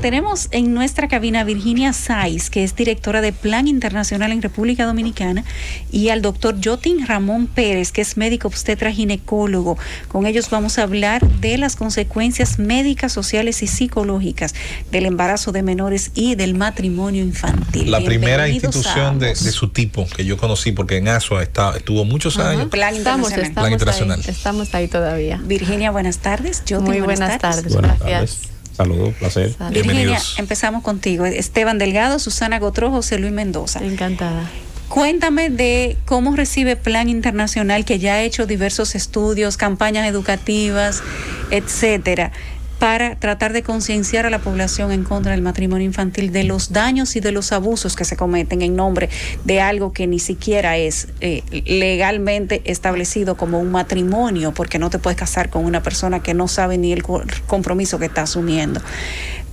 tenemos en nuestra cabina a Virginia Saiz, que es directora de Plan Internacional en República Dominicana, y al doctor Yotin Ramón Pérez, que es médico obstetra ginecólogo. Con ellos vamos a hablar de las consecuencias médicas, sociales y psicológicas del embarazo de menores y del matrimonio infantil. La primera institución de su tipo que yo conocí, porque en ASUA estuvo muchos años. Plan Internacional. Plan Internacional. Estamos ahí todavía. Virginia, buenas tardes. Yotin, muy buenas tardes. Buenas Gracias. tardes. Saludos, placer. Virginia, empezamos contigo. Esteban Delgado, Susana Gotró, José Luis Mendoza. Encantada. Cuéntame de cómo recibe Plan Internacional, que ya ha hecho diversos estudios, campañas educativas, etcétera, para tratar de concienciar a la población en contra del matrimonio infantil, de los daños y de los abusos que se cometen en nombre de algo que ni siquiera es legalmente establecido como un matrimonio, porque no te puedes casar con una persona que no sabe ni el compromiso que está asumiendo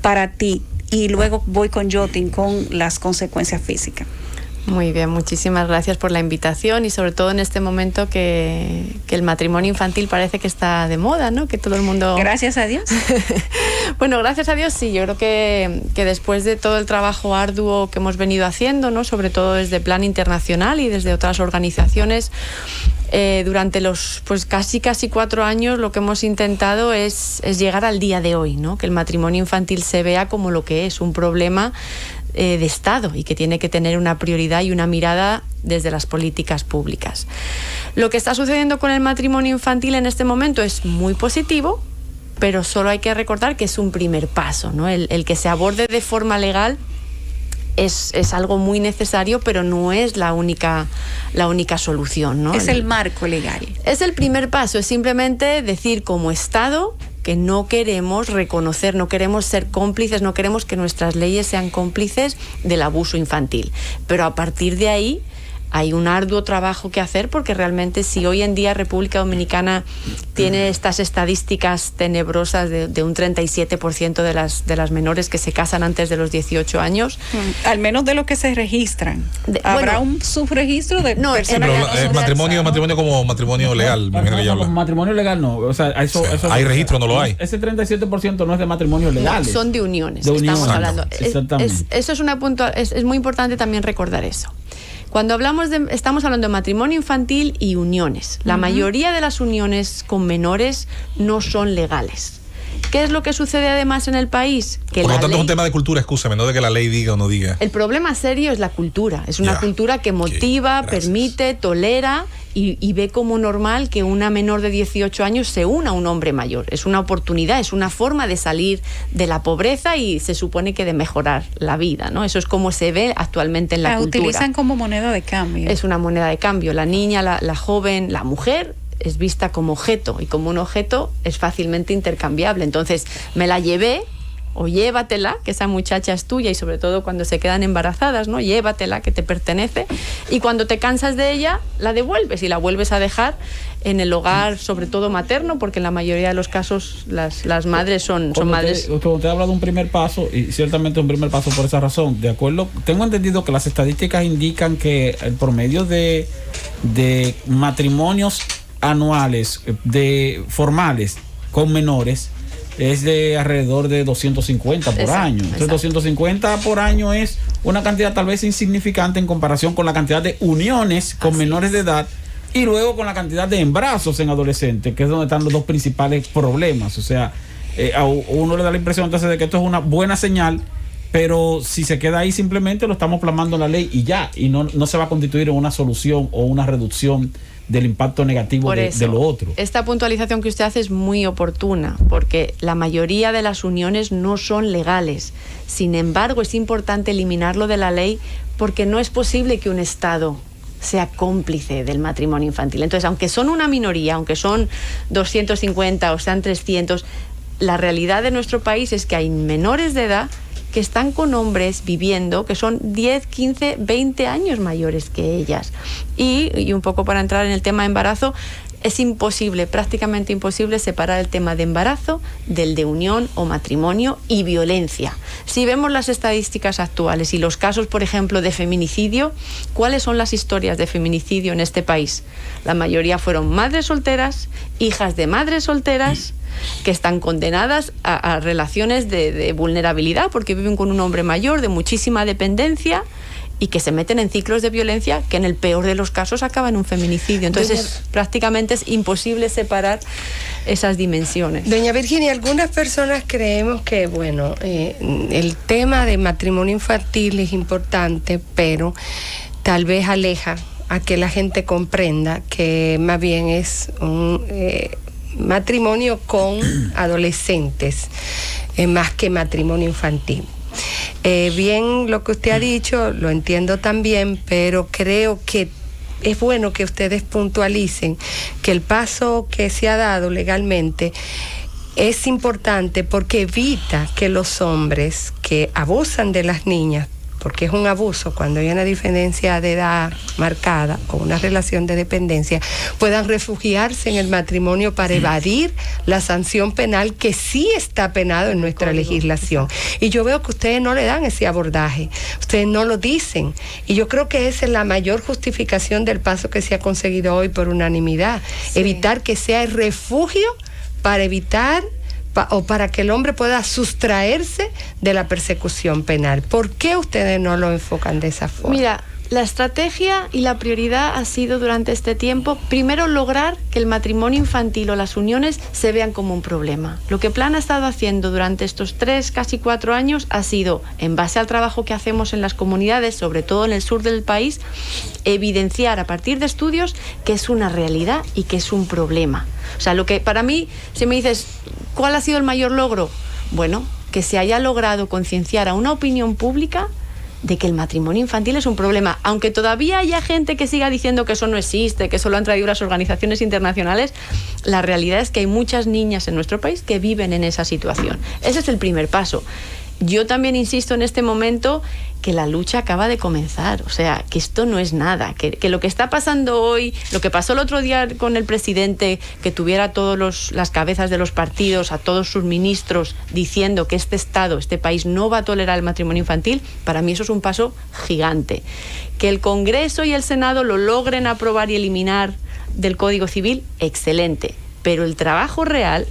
para ti. Y luego voy con Yotin con las consecuencias físicas. Muy bien, muchísimas gracias por la invitación y sobre todo en este momento que el matrimonio infantil parece que está de moda, ¿no? Que todo el mundo... Gracias a Dios. Bueno, gracias a Dios sí, yo creo que después de todo el trabajo arduo que hemos venido haciendo, ¿no? Sobre todo desde Plan Internacional y desde otras organizaciones, durante los casi 4 años lo que hemos intentado es llegar al día de hoy, ¿no? Que el matrimonio infantil se vea como lo que es, un problema de Estado y que tiene que tener una prioridad y una mirada desde las políticas públicas. Lo que está sucediendo con el matrimonio infantil en este momento es muy positivo, pero solo hay que recordar que es un primer paso, ¿no? El que se aborde de forma legal es algo muy necesario, pero no es la única solución, ¿no? Es el marco legal. Es el primer paso, es simplemente decir como Estado que no queremos reconocer, no queremos ser cómplices, no queremos que nuestras leyes sean cómplices del abuso infantil. Pero a partir de ahí hay un arduo trabajo que hacer, porque realmente si hoy en día República Dominicana tiene estas estadísticas tenebrosas de un 37% de las menores que se casan antes de los 18 años. Al menos de lo que se registran. ¿Habrá un subregistro de personas que no matrimonio como matrimonio legal? Como matrimonio legal no. O sea, eso hay registro, no lo hay. Ese 37% no es de matrimonio legal. No, son de uniones. Estamos hablando. Eso es muy importante también recordar eso. Cuando estamos hablando de matrimonio infantil y uniones. La mayoría de las uniones con menores no son legales. ¿Qué es lo que sucede además en el país? Que por lo tanto es un tema de cultura, escúchame, no de que la ley diga o no diga. El problema serio es la cultura. Es una cultura que motiva, permite, tolera y ve como normal que una menor de 18 años se una a un hombre mayor. Es una oportunidad, es una forma de salir de la pobreza y se supone que de mejorar la vida, ¿no? Eso es como se ve actualmente en la cultura. La utilizan como moneda de cambio. Es una moneda de cambio. La niña, la joven, la mujer es vista como objeto, y como un objeto es fácilmente intercambiable. Entonces me la llevé, o llévatela, que esa muchacha es tuya, y sobre todo cuando se quedan embarazadas, ¿no? Llévatela, que te pertenece, y cuando te cansas de ella la devuelves y la vuelves a dejar en el hogar, sobre todo materno, porque en la mayoría de los casos las madres son madres. Usted habla de un primer paso, y ciertamente un primer paso por esa razón. De acuerdo, tengo entendido que las estadísticas indican que el promedio de matrimonios anuales formales con menores es de alrededor de 250 por año. Entonces 250 por año es una cantidad tal vez insignificante en comparación con la cantidad de uniones con menores de edad, y luego con la cantidad de embarazos en adolescentes, que es donde están los dos principales problemas. O sea, a uno le da la impresión entonces de que esto es una buena señal, pero si se queda ahí simplemente lo estamos plasmando en la ley y ya, y no se va a constituir en una solución o una reducción del impacto negativo de lo otro. Esta puntualización que usted hace es muy oportuna, porque la mayoría de las uniones no son legales. Sin embargo, es importante eliminarlo de la ley, porque no es posible que un Estado sea cómplice del matrimonio infantil. Entonces, aunque son una minoría, aunque son 250 o sean 300, la realidad de nuestro país es que hay menores de edad que están con hombres viviendo que son 10, 15, 20 años mayores que ellas. Y un poco para entrar en el tema de embarazo, es imposible, prácticamente imposible, separar el tema de embarazo del de unión o matrimonio y violencia. Si vemos las estadísticas actuales y los casos, por ejemplo, de feminicidio, ¿cuáles son las historias de feminicidio en este país? La mayoría fueron madres solteras, hijas de madres solteras, que están condenadas a relaciones de vulnerabilidad porque viven con un hombre mayor, de muchísima dependencia, y que se meten en ciclos de violencia que en el peor de los casos acaban en un feminicidio. Entonces, prácticamente es imposible separar esas dimensiones. Doña Virginia, algunas personas creemos que, bueno, el tema de matrimonio infantil es importante, pero tal vez aleja a que la gente comprenda que más bien es un matrimonio con adolescentes, más que matrimonio infantil. Bien, lo que usted ha dicho, lo entiendo también, pero creo que es bueno que ustedes puntualicen que el paso que se ha dado legalmente es importante porque evita que los hombres que abusan de las niñas, porque es un abuso cuando hay una diferencia de edad marcada o una relación de dependencia, puedan refugiarse en el matrimonio para evadir la sanción penal que sí está penado en nuestra legislación. Y yo veo que ustedes no le dan ese abordaje, ustedes no lo dicen. Y yo creo que esa es la mayor justificación del paso que se ha conseguido hoy por unanimidad. Sí. Evitar que sea el refugio para evitar o para que el hombre pueda sustraerse de la persecución penal. ¿Por qué ustedes no lo enfocan de esa forma? Mira, la estrategia y la prioridad ha sido durante este tiempo, primero, lograr que el matrimonio infantil o las uniones se vean como un problema. Lo que Plan ha estado haciendo durante estos 3, casi 4 años ha sido, en base al trabajo que hacemos en las comunidades, sobre todo en el sur del país, evidenciar a partir de estudios que es una realidad y que es un problema. O sea, lo que para mí, si me dices, ¿cuál ha sido el mayor logro? Bueno, que se haya logrado concienciar a una opinión pública de que el matrimonio infantil es un problema, aunque todavía haya gente que siga diciendo que eso no existe, que eso lo han traído las organizaciones internacionales. La realidad es que hay muchas niñas en nuestro país que viven en esa situación. Ese es el primer paso. Yo también insisto en este momento que la lucha acaba de comenzar, o sea, que esto no es nada, que lo que está pasando hoy, lo que pasó el otro día con el presidente, que tuviera a todas las cabezas de los partidos, a todos sus ministros, diciendo que este Estado, este país no va a tolerar el matrimonio infantil, para mí eso es un paso gigante. Que el Congreso y el Senado lo logren aprobar y eliminar del Código Civil, excelente, pero el trabajo real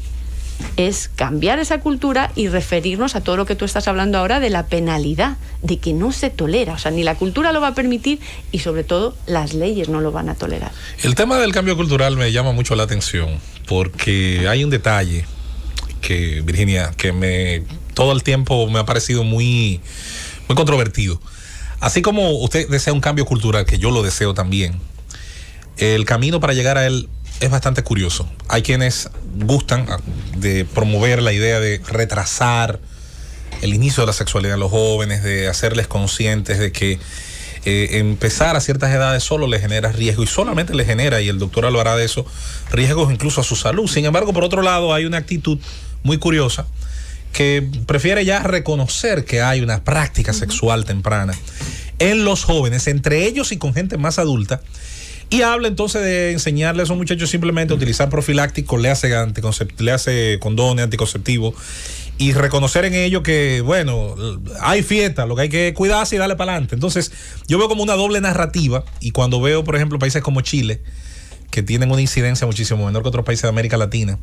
es cambiar esa cultura y referirnos a todo lo que tú estás hablando ahora de la penalidad, de que no se tolera, o sea, ni la cultura lo va a permitir y sobre todo las leyes no lo van a tolerar. El tema del cambio cultural me llama mucho la atención porque hay un detalle que, Virginia, que todo el tiempo me ha parecido muy, muy controvertido. Así como usted desea un cambio cultural, que yo lo deseo también, el camino para llegar a él es bastante curioso. Hay quienes gustan de promover la idea de retrasar el inicio de la sexualidad en los jóvenes, de hacerles conscientes de que empezar a ciertas edades solo les genera riesgo y solamente les genera, y el doctor hablará de eso, riesgos incluso a su salud. Sin embargo, por otro lado, hay una actitud muy curiosa que prefiere ya reconocer que hay una práctica sexual temprana en los jóvenes, entre ellos y con gente más adulta. Y habla entonces de enseñarle a esos muchachos simplemente a utilizar profilácticos, le hace condones, anticonceptivos, y reconocer en ello que, bueno, hay fiesta, lo que hay que cuidarse y darle para adelante. Entonces, yo veo como una doble narrativa, y cuando veo, por ejemplo, países como Chile, que tienen una incidencia muchísimo menor que otros países de América Latina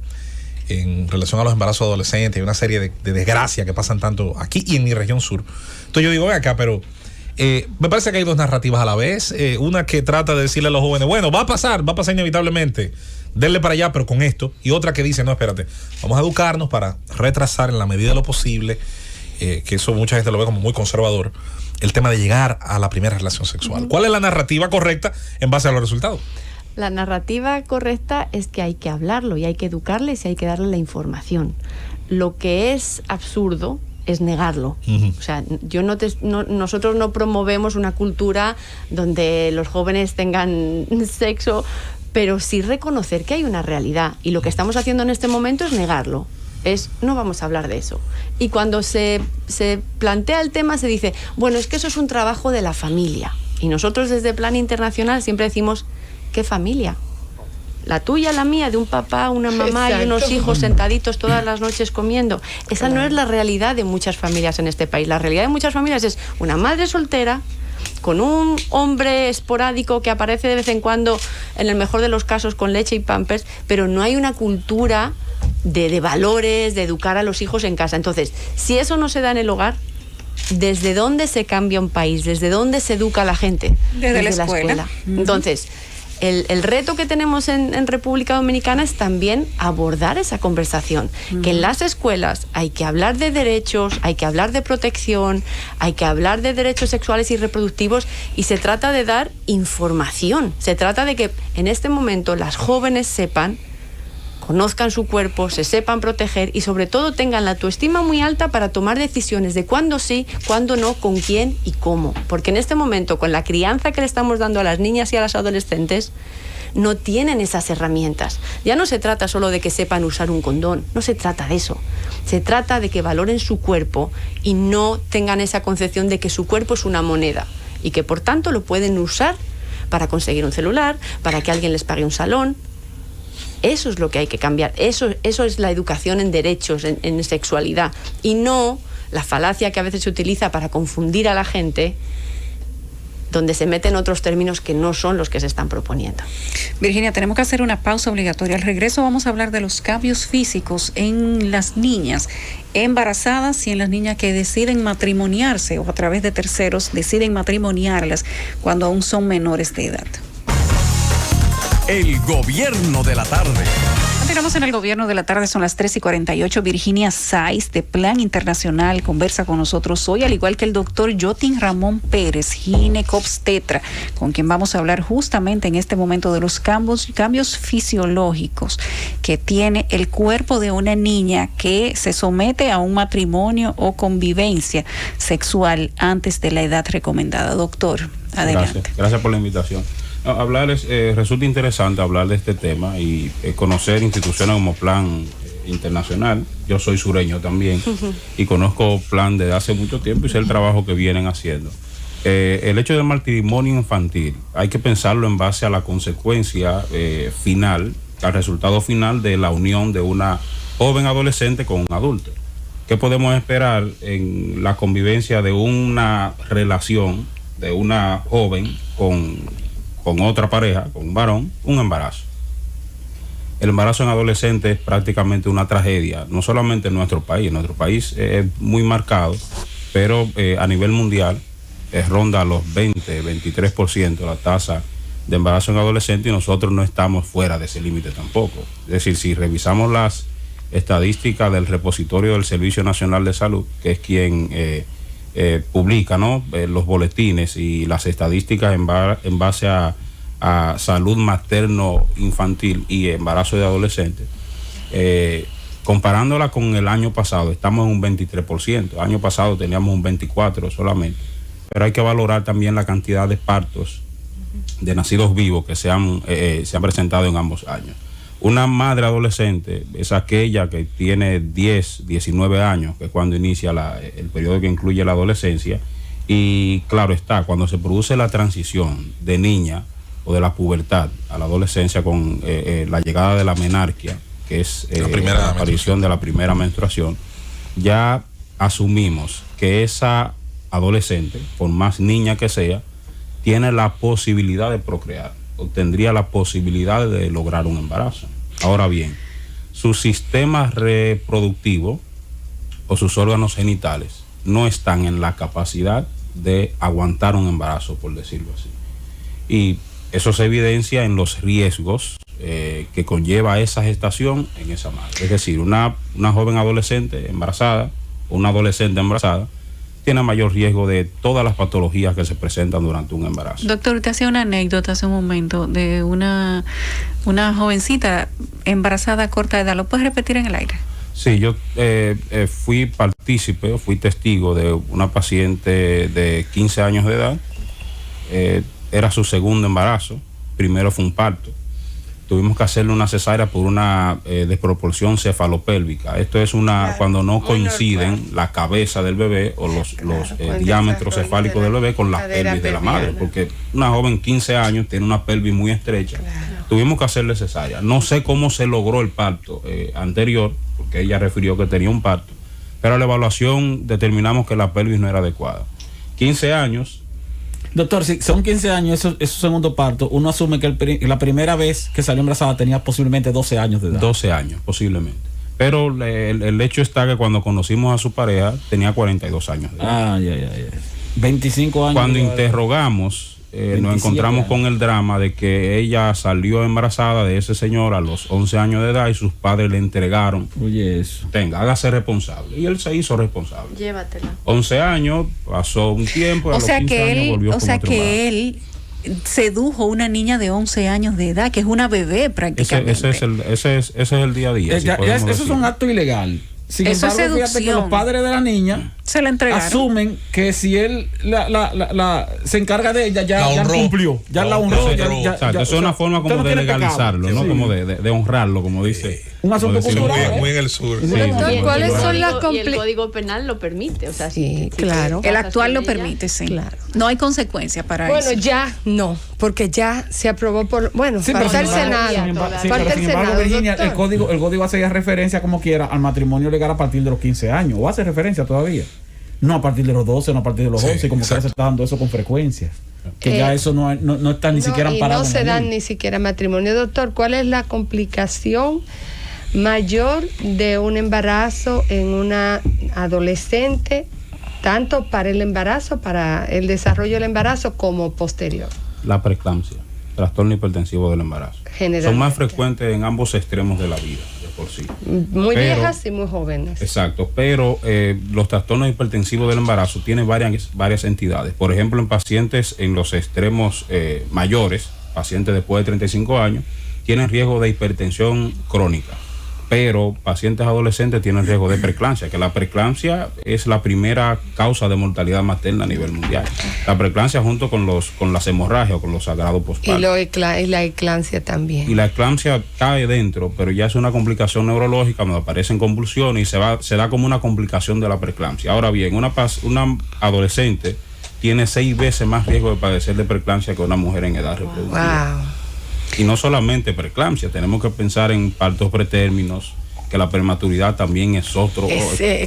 en relación a los embarazos adolescentes y una serie de desgracias que pasan tanto aquí y en mi región sur. Entonces yo digo, ven acá, pero me parece que hay dos narrativas a la vez. Una que trata de decirle a los jóvenes, bueno, va a pasar inevitablemente, denle para allá, pero con esto. Y otra que dice, no, espérate, vamos a educarnos para retrasar en la medida de lo posible, que eso mucha gente lo ve como muy conservador, el tema de llegar a la primera relación sexual. ¿Cuál es la narrativa correcta en base a los resultados? La narrativa correcta es que hay que hablarlo y hay que educarles y hay que darle la información. Lo que es absurdo es negarlo. O sea, nosotros no promovemos una cultura donde los jóvenes tengan sexo, pero sí reconocer que hay una realidad, y lo que estamos haciendo en este momento es negarlo. No vamos a hablar de eso. Y cuando se plantea el tema se dice, bueno, es que eso es un trabajo de la familia. Y nosotros desde Plan Internacional siempre decimos, ¿qué familia? La tuya, la mía, de un papá, una mamá. Exacto. Y unos hijos sentaditos todas las noches comiendo. Esa no es la realidad de muchas familias en este país. La realidad de muchas familias es una madre soltera con un hombre esporádico que aparece de vez en cuando, en el mejor de los casos, con leche y pampers, pero no hay una cultura de valores, de educar a los hijos en casa. Entonces, si eso no se da en el hogar, ¿desde dónde se cambia un país? ¿Desde dónde se educa a la gente? Desde la escuela. Entonces, el reto que tenemos en República Dominicana es también abordar esa conversación, que en las escuelas hay que hablar de derechos, hay que hablar de protección, hay que hablar de derechos sexuales y reproductivos, y se trata de dar información, se trata de que en este momento las jóvenes sepan, conozcan su cuerpo, se sepan proteger y sobre todo tengan la autoestima muy alta para tomar decisiones de cuándo sí, cuándo no, con quién y cómo. Porque en este momento, con la crianza que le estamos dando a las niñas y a las adolescentes, no tienen esas herramientas. Ya no se trata solo de que sepan usar un condón, no se trata de eso. Se trata de que valoren su cuerpo y no tengan esa concepción de que su cuerpo es una moneda y que por tanto lo pueden usar para conseguir un celular, para que alguien les pague un salón. Eso es lo que hay que cambiar. Eso es la educación en derechos, en sexualidad. Y no la falacia que a veces se utiliza para confundir a la gente, donde se meten otros términos que no son los que se están proponiendo. Virginia, tenemos que hacer una pausa obligatoria. Al regreso vamos a hablar de los cambios físicos en las niñas embarazadas y en las niñas que deciden matrimoniarse o a través de terceros deciden matrimoniarlas cuando aún son menores de edad. El gobierno de la tarde. Continuamos en el gobierno de la tarde, son las 3:48. Virginia Saiz, de Plan Internacional, conversa con nosotros hoy, al igual que el doctor Yotin Ramón Pérez, ginecobstetra, con quien vamos a hablar justamente en este momento de los cambios fisiológicos que tiene el cuerpo de una niña que se somete a un matrimonio o convivencia sexual antes de la edad recomendada. Doctor, adelante. Gracias por la invitación. Resulta interesante hablar de este tema y conocer instituciones como Plan Internacional. Yo soy sureño también y conozco Plan desde hace mucho tiempo y sé el trabajo que vienen haciendo. El hecho del matrimonio infantil hay que pensarlo en base a la consecuencia final, al resultado final de la unión de una joven adolescente con un adulto. ¿Qué podemos esperar en la convivencia de una relación de una joven con otra pareja, con un varón? Un embarazo. El embarazo en adolescente es prácticamente una tragedia, no solamente en nuestro país es muy marcado, pero a nivel mundial ronda los 23% la tasa de embarazo en adolescente y nosotros no estamos fuera de ese límite tampoco. Es decir, si revisamos las estadísticas del repositorio del Servicio Nacional de Salud, que es quien publica, ¿no?, los boletines y las estadísticas en base a salud materno-infantil y embarazo de adolescentes, comparándola con el año pasado, estamos en un 23%. El año pasado teníamos un 24% solamente. Pero hay que valorar también la cantidad de partos de nacidos vivos que se han presentado en ambos años. Una madre adolescente es aquella que tiene 10, 19 años, que es cuando inicia el periodo que incluye la adolescencia, y claro está, cuando se produce la transición de niña o de la pubertad a la adolescencia con la llegada de la menarquia, que es la aparición de la primera menstruación, ya asumimos que esa adolescente, por más niña que sea, tiene la posibilidad de procrear, o tendría la posibilidad de lograr un embarazo. Ahora bien, su sistema reproductivo o sus órganos genitales no están en la capacidad de aguantar un embarazo, por decirlo así. Y eso se evidencia en los riesgos que conlleva esa gestación en esa madre. Es decir, una joven adolescente embarazada o una adolescente embarazada tiene mayor riesgo de todas las patologías que se presentan durante un embarazo. Doctor, usted hacía una anécdota hace un momento de una jovencita embarazada a corta edad. ¿Lo puedes repetir en el aire? Sí, yo fui testigo de una paciente de 15 años de edad. Era su segundo embarazo. Primero fue un parto. Tuvimos que hacerle una cesárea por una desproporción cefalopélvica. Esto es cuando no coinciden la cabeza del bebé o los diámetros cefálicos del bebé con la pelvis de la madre, porque una joven 15 años tiene una pelvis muy estrecha. Tuvimos que hacerle cesárea. No sé cómo se logró el parto anterior, porque ella refirió que tenía un parto, pero a la evaluación determinamos que la pelvis no era adecuada. 15 años. Doctor, si son 15 años esos segundo parto, uno asume que la primera vez que salió embarazada tenía posiblemente 12 años de edad. 12 años, posiblemente. Pero el hecho está que cuando conocimos a su pareja tenía 42 años de edad. 25 años. Cuando interrogamos, nos encontramos años. con el drama de que ella salió embarazada de ese señor a los 11 años de edad y sus padres le entregaron. Oye, eso. Tenga, hágase responsable. Y él se hizo responsable. Llévatela. 11 años, pasó un tiempo, a O los sea 15 años volvió con otro embarazo. él sedujo a una niña de 11 años de edad, que es una bebé prácticamente. Ese es el día a día. si podemos Eso es decir. un acto ilegal. Sin Eso es embargo, fíjate que seducción. los padres de la niña Se la entregaron. asumen que si él se encarga de ella, ya honró. cumplió. Ya la honró. Exacto, eso es una forma como de legalizarlo, ¿no? Sí. Como de honrarlo, como dice. Un asunto como decimos. cultural. Muy en el sur. Sí, Doctor, sí, ¿cuáles sí. son las Y el Código Penal lo permite, o sea, Sí, si claro. te El casas actual con lo ella, permite, sí. Claro. No hay consecuencias para Bueno, eso. ya no, porque ya se aprobó por... Bueno, Sí, falta el sin embargo, Senado. todavía. Falta el sin embargo, Senado, Virginia, doctor. el código hace referencia como quiera al matrimonio legal a partir de los 15 años, o hace referencia todavía. No a partir de los 12, no a partir de los Sí, 11, como que exacto. se está dando eso con frecuencia. Que ya eso no está ni siquiera y amparado. no en se la dan ley. ni siquiera matrimonio. Doctor, ¿cuál es la complicación mayor de un embarazo en una adolescente, tanto para el embarazo, para el desarrollo del embarazo, como posterior? La preeclampsia, trastorno hipertensivo del embarazo. Generalmente. Son más frecuentes en ambos extremos de la vida, de por sí. Muy Pero- viejas y muy jóvenes. Exacto, pero los trastornos hipertensivos del embarazo tienen varias entidades. Por ejemplo, en pacientes en los extremos mayores, pacientes después de 35 años, tienen riesgo de hipertensión crónica. Pero pacientes adolescentes tienen riesgo de preeclampsia, que la preeclampsia es la primera causa de mortalidad materna a nivel mundial. La preeclampsia junto con las hemorragias o con los sangrados Y postparto. y la eclampsia también. Y la eclampsia cae dentro, pero ya es una complicación neurológica donde aparecen convulsiones y se da como una complicación de la preeclampsia. Ahora bien, una adolescente tiene 6 veces más riesgo de padecer de preeclampsia que una mujer en edad reproductiva. Wow. Y no solamente preeclampsia, tenemos que pensar en partos pretérminos, que la prematuridad también es otro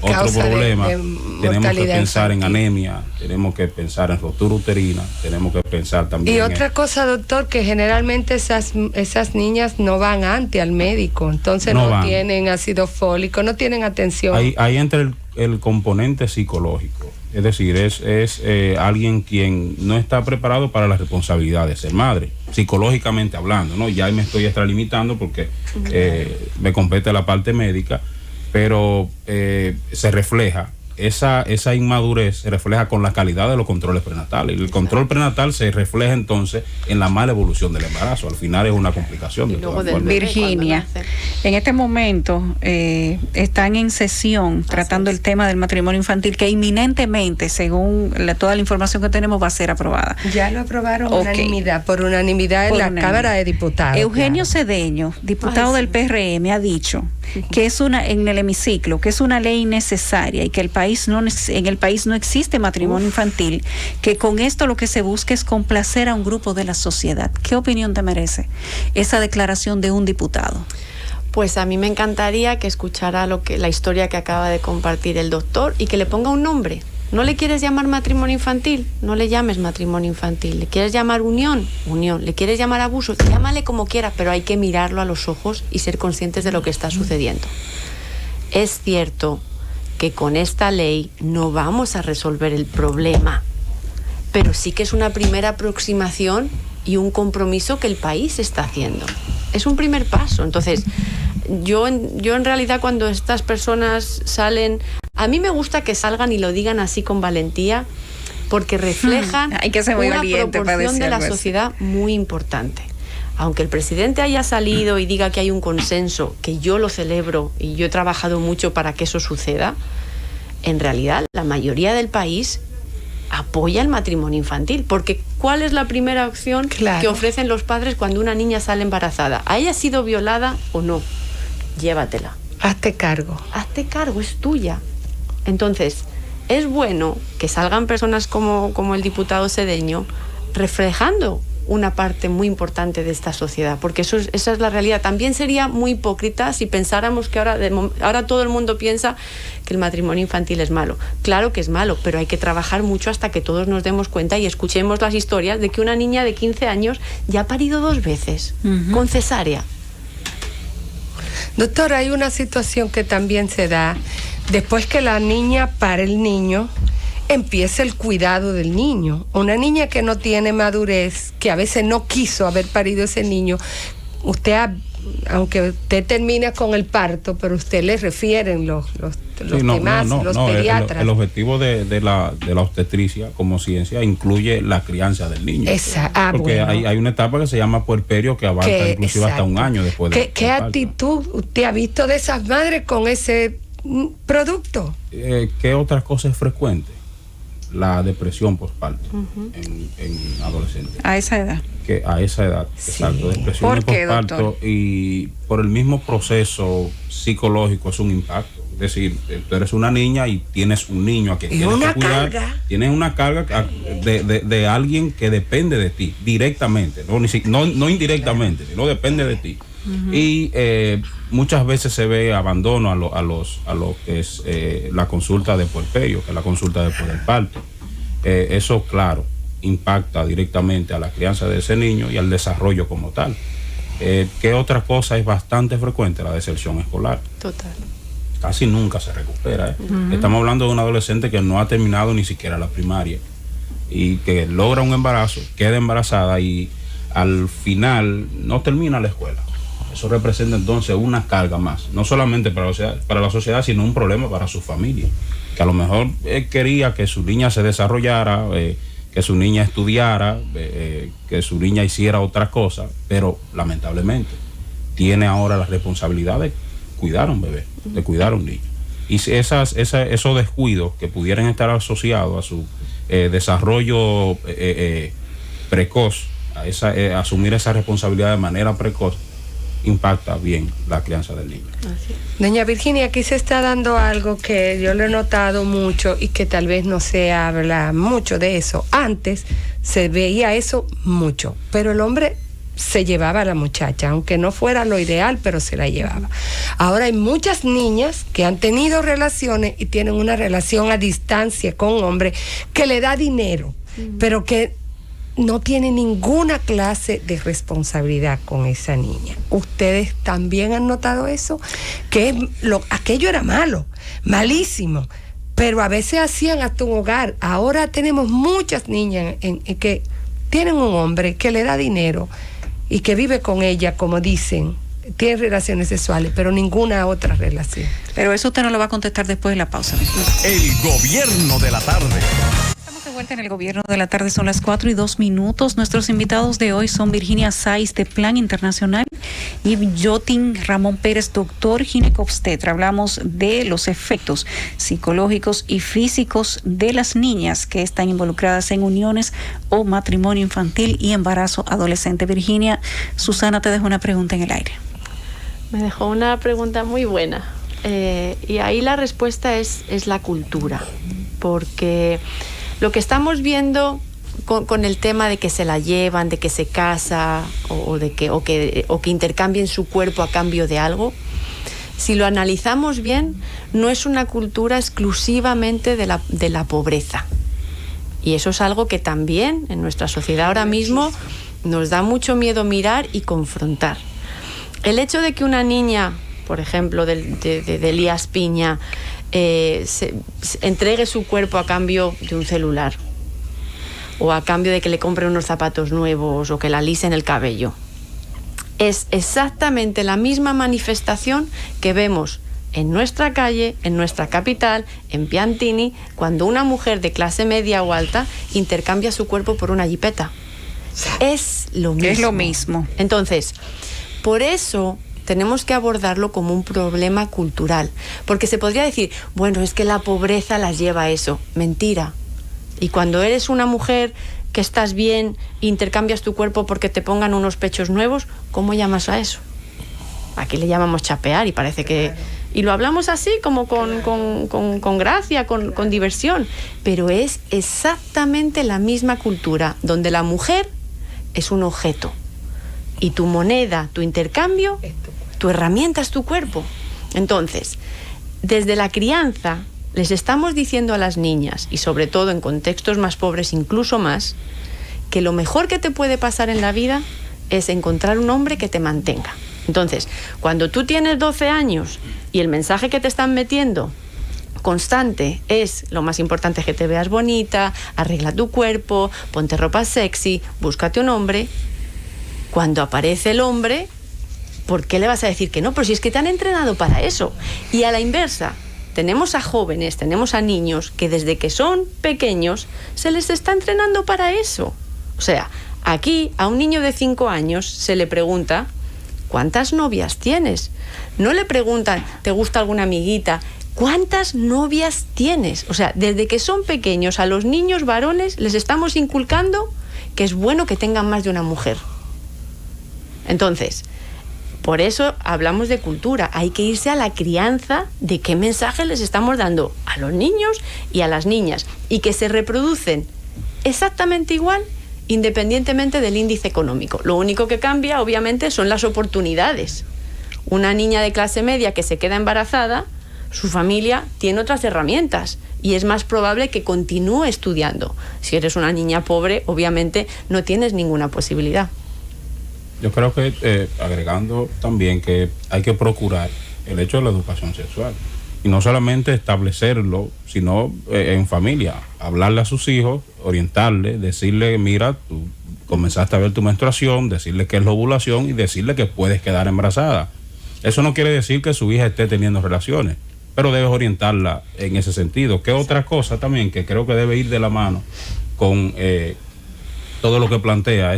causa de problema. Tenemos que mortalidad pensar en infantil. anemia, tenemos que pensar en rotura uterina, tenemos que pensar también Y en otra cosa, doctor, que generalmente esas niñas no van antes al médico, entonces No no van. tienen ácido fólico, no tienen atención. Ahí entra el componente psicológico. Es decir, es alguien quien no está preparado para la responsabilidad de ser madre, psicológicamente hablando, ¿no? Ya me estoy extralimitando porque me compete la parte médica, pero se refleja, esa inmadurez se refleja con la calidad de los controles prenatales. Y el control prenatal se refleja entonces en la mala evolución del embarazo. Al final es una complicación. Y de luego todas del formas. bebé. Virginia, cuando nace. en este momento están en sesión tratando el tema del matrimonio infantil, que inminentemente, según toda la información que tenemos, va a ser aprobada. Ya lo aprobaron Ok. por unanimidad en Por la unanimidad. Cámara de Diputados. Eugenio claro. Cedeño, diputado Ay, del PRM, ha dicho que es en el hemiciclo, que es una ley innecesaria y que en el país no existe matrimonio infantil, que con esto lo que se busca es complacer a un grupo de la sociedad. ¿Qué opinión te merece esa declaración de un diputado? Pues a mí me encantaría que escuchara la historia que acaba de compartir el doctor y que le ponga un nombre. ¿No le quieres llamar matrimonio infantil? No le llames matrimonio infantil. ¿Le quieres llamar unión? Unión. ¿Le quieres llamar abuso? Llámale como quiera, pero hay que mirarlo a los ojos y ser conscientes de lo que está sucediendo. Es cierto que con esta ley no vamos a resolver el problema, pero sí que es una primera aproximación y un compromiso que el país está haciendo. Es un primer paso. Entonces, yo en realidad cuando estas personas salen, a mí me gusta que salgan y lo digan así con valentía, porque reflejan Hay que ser muy una valiente para proporción decir de la algo así. sociedad muy importante. Aunque el presidente haya salido y diga que hay un consenso, que yo lo celebro y yo he trabajado mucho para que eso suceda, en realidad la mayoría del país apoya el matrimonio infantil, porque ¿cuál es la primera opción Claro. que ofrecen los padres cuando una niña sale embarazada? ¿Haya sido violada o no? Llévatela. Hazte cargo. Hazte cargo, es tuya. Entonces, es bueno que salgan personas como el diputado Cedeño reflejando una parte muy importante de esta sociedad, porque esa es la realidad. También sería muy hipócrita si pensáramos que ahora todo el mundo piensa que el matrimonio infantil es malo. Claro que es malo, pero hay que trabajar mucho hasta que todos nos demos cuenta y escuchemos las historias de que una niña de 15 años ya ha parido 2 veces, con cesárea. Doctora, hay una situación que también se da después que la niña para el niño, empieza el cuidado del niño. Una niña que no tiene madurez, que a veces no quiso haber parido ese niño, aunque usted termina con el parto, pero usted le refieren los pediatras. El objetivo de la obstetricia como ciencia incluye la crianza del niño. Porque hay una etapa que se llama puerperio que abarca inclusive hasta un año después de ¿Qué actitud usted ha visto de esas madres con ese producto? ¿Qué otra cosa es frecuente? La depresión postparto en adolescentes. A esa edad. A esa edad, sí. Exacto. Depresión postparto, doctor? Y por el mismo proceso psicológico es un impacto. Es decir, tú eres una niña y tienes un niño a quien tienes que cuidar. Tienes una carga de alguien que depende de ti directamente, no indirectamente, sino depende de ti. Y muchas veces se ve abandono a lo que es la consulta de puerperio, que es la consulta después del parto. Eso, claro, impacta directamente a la crianza de ese niño y al desarrollo como tal. ¿Qué otra cosa es bastante frecuente? La deserción escolar. Total. Casi nunca se recupera. Estamos hablando de un adolescente que no ha terminado ni siquiera la primaria y que logra un embarazo, queda embarazada y al final no termina la escuela. Eso representa entonces una carga más, no solamente para la sociedad, sino un problema para su familia, que a lo mejor quería que su niña se desarrollara, que su niña estudiara, que su niña hiciera otra cosa, pero lamentablemente tiene ahora la responsabilidad de cuidar a un bebé, de cuidar a un niño. Y esos descuidos que pudieran estar asociados a su desarrollo precoz, a asumir esa responsabilidad de manera precoz, impacta bien la crianza del niño. Doña Virginia, aquí se está dando algo que yo lo he notado mucho y que tal vez no se habla mucho de eso. Antes se veía eso mucho, pero el hombre se llevaba a la muchacha, aunque no fuera lo ideal, pero se la llevaba. Ahora hay muchas niñas que han tenido relaciones y tienen una relación a distancia con un hombre que le da dinero, pero que no tiene ninguna clase de responsabilidad con esa niña. ¿Ustedes también han notado eso? Que aquello era malo, malísimo, pero a veces hacían hasta un hogar. Ahora tenemos muchas niñas que tienen un hombre que le da dinero y que vive con ella, como dicen, tiene relaciones sexuales, pero ninguna otra relación. Pero eso usted no lo va a contestar después de la pausa. El gobierno de la tarde. De vuelta en el gobierno de la tarde, son las 4:02. Nuestros invitados de hoy son Virginia Saiz, de Plan Internacional, y Yotin Ramón Pérez, doctor ginecobstetra. Hablamos de los efectos psicológicos y físicos de las niñas que están involucradas en uniones o matrimonio infantil y embarazo adolescente. Virginia, Susana te dejó una pregunta en el aire. Me dejó una pregunta muy buena. Y ahí la respuesta es la cultura, porque lo que estamos viendo con el tema de que se la llevan, de que se casa o que intercambien su cuerpo a cambio de algo, si lo analizamos bien, no es una cultura exclusivamente de la pobreza. Y eso es algo que también en nuestra sociedad ahora mismo nos da mucho miedo mirar y confrontar. El hecho de que una niña, por ejemplo, de Elías Piña, se entregue su cuerpo a cambio de un celular o a cambio de que le compre unos zapatos nuevos o que la alisen el cabello, es exactamente la misma manifestación que vemos en nuestra calle, en nuestra capital, en Piantini, cuando una mujer de clase media o alta intercambia su cuerpo por una jipeta. Es lo mismo. Es lo mismo. Entonces, por eso tenemos que abordarlo como un problema cultural, porque se podría decir, bueno, es que la pobreza las lleva a eso. Mentira. Y cuando eres una mujer que estás bien, intercambias tu cuerpo porque te pongan unos pechos nuevos, ¿cómo llamas a eso? Aquí le llamamos chapear y parece que... Y lo hablamos así, como con gracia, con diversión, pero es exactamente la misma cultura, donde la mujer es un objeto y tu moneda, tu intercambio, tu herramienta es tu cuerpo. Entonces, desde la crianza les estamos diciendo a las niñas, y sobre todo en contextos más pobres incluso más, que lo mejor que te puede pasar en la vida es encontrar un hombre que te mantenga. Entonces, cuando tú tienes 12 años y el mensaje que te están metiendo constante es: lo más importante es que te veas bonita, arregla tu cuerpo, ponte ropa sexy, búscate un hombre. Cuando aparece el hombre, ¿por qué le vas a decir que no? Pero si es que te han entrenado para eso. Y a la inversa, tenemos a jóvenes, tenemos a niños que desde que son pequeños se les está entrenando para eso. O sea, aquí a un niño de 5 años se le pregunta: ¿cuántas novias tienes? No le preguntan: ¿te gusta alguna amiguita? ¿Cuántas novias tienes? O sea, desde que son pequeños a los niños varones les estamos inculcando que es bueno que tengan más de una mujer. Entonces, por eso hablamos de cultura. Hay que irse a la crianza de qué mensaje les estamos dando a los niños y a las niñas, y que se reproducen exactamente igual independientemente del índice económico. Lo único que cambia, obviamente, son las oportunidades. Una niña de clase media que se queda embarazada, su familia tiene otras herramientas y es más probable que continúe estudiando. Si eres una niña pobre, obviamente no tienes ninguna posibilidad. Yo creo que agregando también que hay que procurar el hecho de la educación sexual. Y no solamente establecerlo, sino en familia. Hablarle a sus hijos, orientarle, decirle: mira, tú comenzaste a ver tu menstruación, decirle qué es la ovulación y decirle que puedes quedar embarazada. Eso no quiere decir que su hija esté teniendo relaciones, pero debes orientarla en ese sentido. Que otra cosa también que creo que debe ir de la mano con todo lo que plantea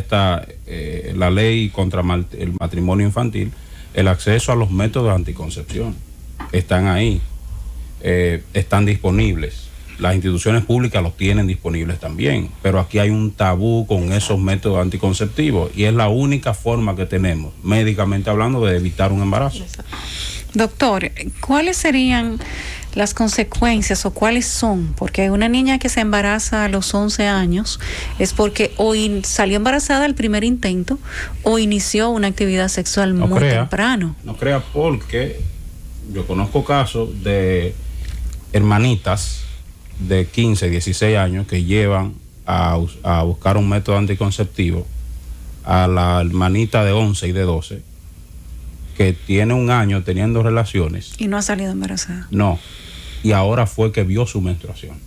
la ley contra el matrimonio infantil, el acceso a los métodos de anticoncepción. Están ahí, están disponibles. Las instituciones públicas los tienen disponibles también, pero aquí hay un tabú con esos métodos anticonceptivos y es la única forma que tenemos, médicamente hablando, de evitar un embarazo. Doctor, ¿cuáles serían las consecuencias o cuáles son? Porque una niña que se embaraza a los 11 años es porque o salió embarazada al primer intento o inició una actividad sexual muy temprano. No crea, porque yo conozco casos de hermanitas de 15, 16 años que llevan a buscar un método anticonceptivo a la hermanita de 11 y de 12 que tiene un año teniendo relaciones. Y no ha salido embarazada. No. Y ahora fue que vio su menstruación.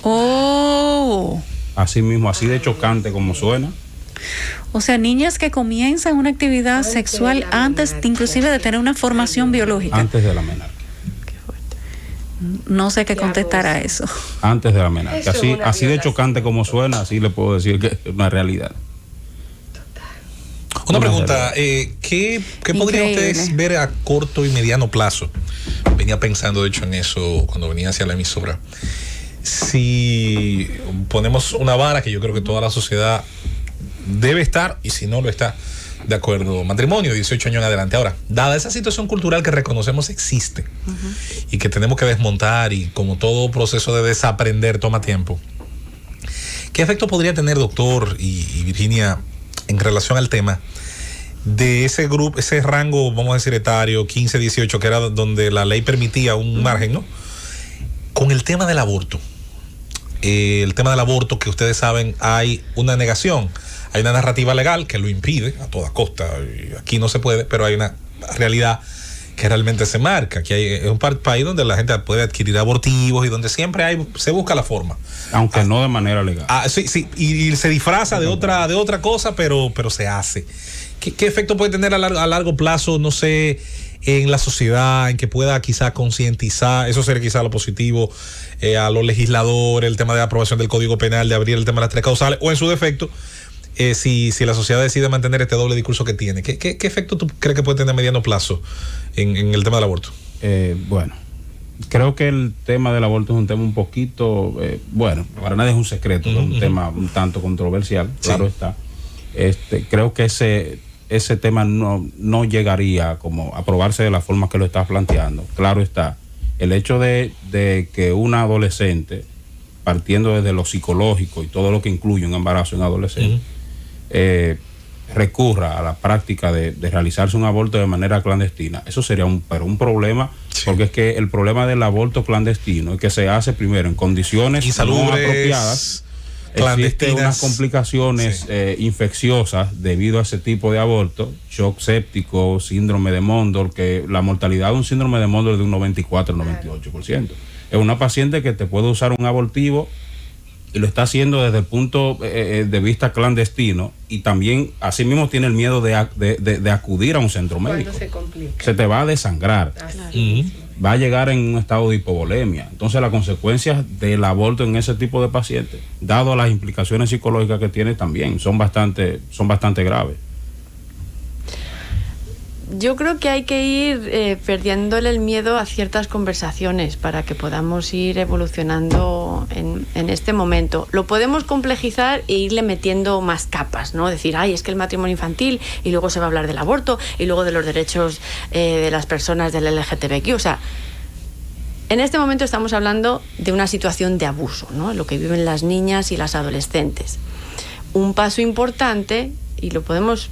Oh. Así mismo, así de chocante como suena. O sea, niñas que comienzan una actividad sexual antes inclusive de tener una formación biológica. Antes de la menarquia. No sé qué contestar a eso. Antes de la menarquia. Así de chocante como suena, así le puedo decir que es una realidad. Una pregunta, ¿qué podrían ustedes ver a corto y mediano plazo? Venía pensando, de hecho, en eso cuando venía hacia la emisora. Si ponemos una vara que yo creo que toda la sociedad debe estar, y si no lo está, de acuerdo, matrimonio, 18 años en adelante. Ahora, dada esa situación cultural que reconocemos existe y que tenemos que desmontar, y como todo proceso de desaprender toma tiempo, ¿qué efecto podría tener, doctor y Virginia, en relación al tema de ese grupo, ese rango, vamos a decir, etario, 15, 18, que era donde la ley permitía un margen, ¿no? Con el tema del aborto. El tema del aborto, que ustedes saben, hay una negación, hay una narrativa legal que lo impide a toda costa. Aquí no se puede, pero hay una realidad que realmente se marca, que es un país donde la gente puede adquirir abortivos y donde siempre se busca la forma. Aunque no de manera legal. Sí, y se disfraza de otra cosa, pero se hace. ¿Qué efecto puede tener a largo plazo, no sé, en la sociedad, en que pueda quizá concientizar? Eso sería quizá lo positivo, a los legisladores, el tema de la aprobación del Código Penal, de abrir el tema de las 3 causales, o en su defecto, si la sociedad decide mantener este doble discurso que tiene. ¿Qué efecto tú crees que puede tener a mediano plazo en el tema del aborto? Bueno, creo que el tema del aborto es un tema un poquito, bueno, para nadie es un secreto, es un tema un tanto controversial, claro está. Creo que ese tema no llegaría como a aprobarse de la forma que lo estás planteando. Claro está, el hecho de que una adolescente, partiendo desde lo psicológico y todo lo que incluye un embarazo en adolescente, recurra a la práctica de realizarse un aborto de manera clandestina, eso sería un problema, porque es que el problema del aborto clandestino es que se hace primero en condiciones insalubres, no apropiadas, Existen unas complicaciones infecciosas debido a ese tipo de aborto, shock séptico, síndrome de Mondor, que la mortalidad de un síndrome de Mondor es de un 94-98%. Es una paciente que te puede usar un abortivo y lo está haciendo desde el punto de vista clandestino, y también asimismo tiene el miedo de acudir a un centro médico. Se te va a desangrar, va a llegar en un estado de hipovolemia. Entonces las consecuencias del aborto en ese tipo de pacientes, dado las implicaciones psicológicas que tiene, también son bastante graves. Yo creo que hay que ir perdiéndole el miedo a ciertas conversaciones para que podamos ir evolucionando en este momento. Lo podemos complejizar e irle metiendo más capas, ¿no? Decir, es que el matrimonio infantil, y luego se va a hablar del aborto, y luego de los derechos de las personas del LGTBQ. O sea, en este momento estamos hablando de una situación de abuso, ¿no? Lo que viven las niñas y las adolescentes. Un paso importante. Y podemos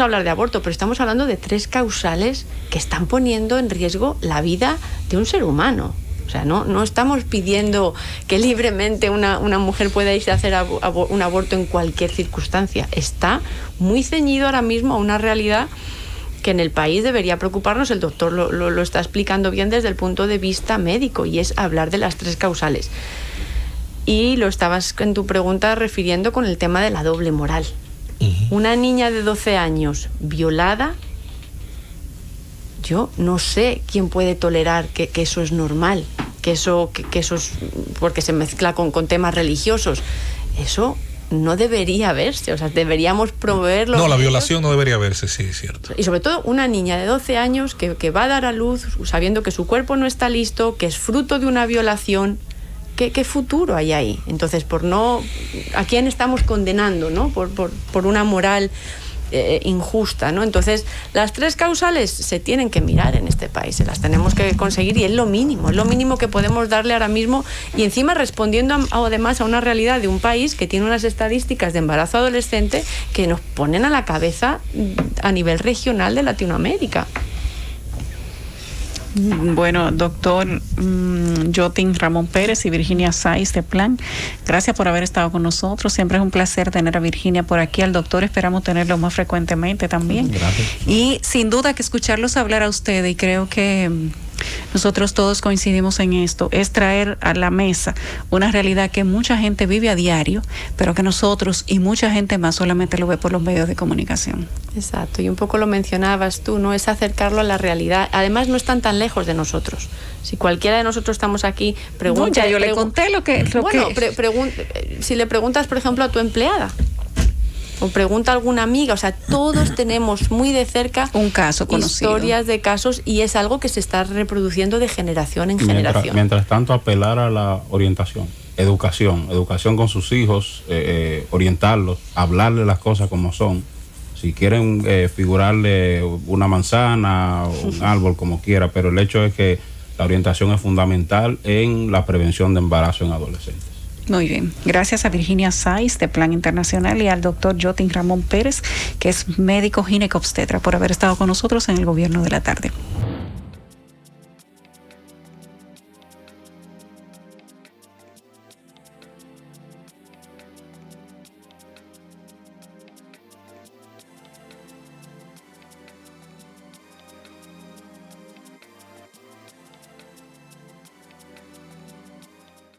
hablar de aborto, pero estamos hablando de 3 causales que están poniendo en riesgo la vida de un ser humano. O sea, no estamos pidiendo que libremente una mujer pueda irse a hacer un aborto en cualquier circunstancia. Está muy ceñido ahora mismo a una realidad que en el país debería preocuparnos. El doctor lo está explicando bien desde el punto de vista médico, y es hablar de las 3 causales. Y lo estabas en tu pregunta refiriendo con el tema de la doble moral. Una niña de 12 años violada, yo no sé quién puede tolerar que eso es normal, que eso es porque se mezcla con temas religiosos. Eso no debería verse, o sea, deberíamos promoverlo. No, la violación no debería verse, sí, es cierto. Y sobre todo una niña de 12 años que va a dar a luz sabiendo que su cuerpo no está listo, que es fruto de una violación. ¿Qué futuro hay ahí? Entonces, ¿a quién estamos condenando, ¿no? Por una moral injusta, ¿no? Entonces, las 3 causales se tienen que mirar en este país, se las tenemos que conseguir, y es lo mínimo que podemos darle ahora mismo, y encima respondiendo además a una realidad de un país que tiene unas estadísticas de embarazo adolescente que nos ponen a la cabeza a nivel regional de Latinoamérica. Bueno, doctor Yotin Ramón Pérez y Virginia Sáiz de Plan, gracias por haber estado con nosotros. Siempre es un placer tener a Virginia por aquí. Al doctor esperamos tenerlo más frecuentemente también. Gracias. Y sin duda que escucharlos hablar a ustedes, y creo que nosotros todos coincidimos en esto, es traer a la mesa una realidad que mucha gente vive a diario, pero que nosotros y mucha gente más solamente lo ve por los medios de comunicación. Exacto, y un poco lo mencionabas tú, ¿no? Es acercarlo a la realidad. Además, no están tan lejos de nosotros. Si cualquiera de nosotros estamos aquí, pregunta. No, ya yo le conté lo que si le preguntas, por ejemplo, a tu empleada, o pregunta a alguna amiga, o sea, todos tenemos muy de cerca un caso conocido, historias de casos, y es algo que se está reproduciendo de generación en generación. Mientras tanto, apelar a la orientación, educación con sus hijos, orientarlos, hablarle las cosas como son. Si quieren figurarle una manzana o un árbol, como quiera, pero el hecho es que la orientación es fundamental en la prevención de embarazo en adolescentes. Muy bien, gracias a Virginia Sáiz de Plan Internacional y al doctor Yotin Ramón Pérez, que es médico ginecobstetra, por haber estado con nosotros en el Gobierno de la Tarde.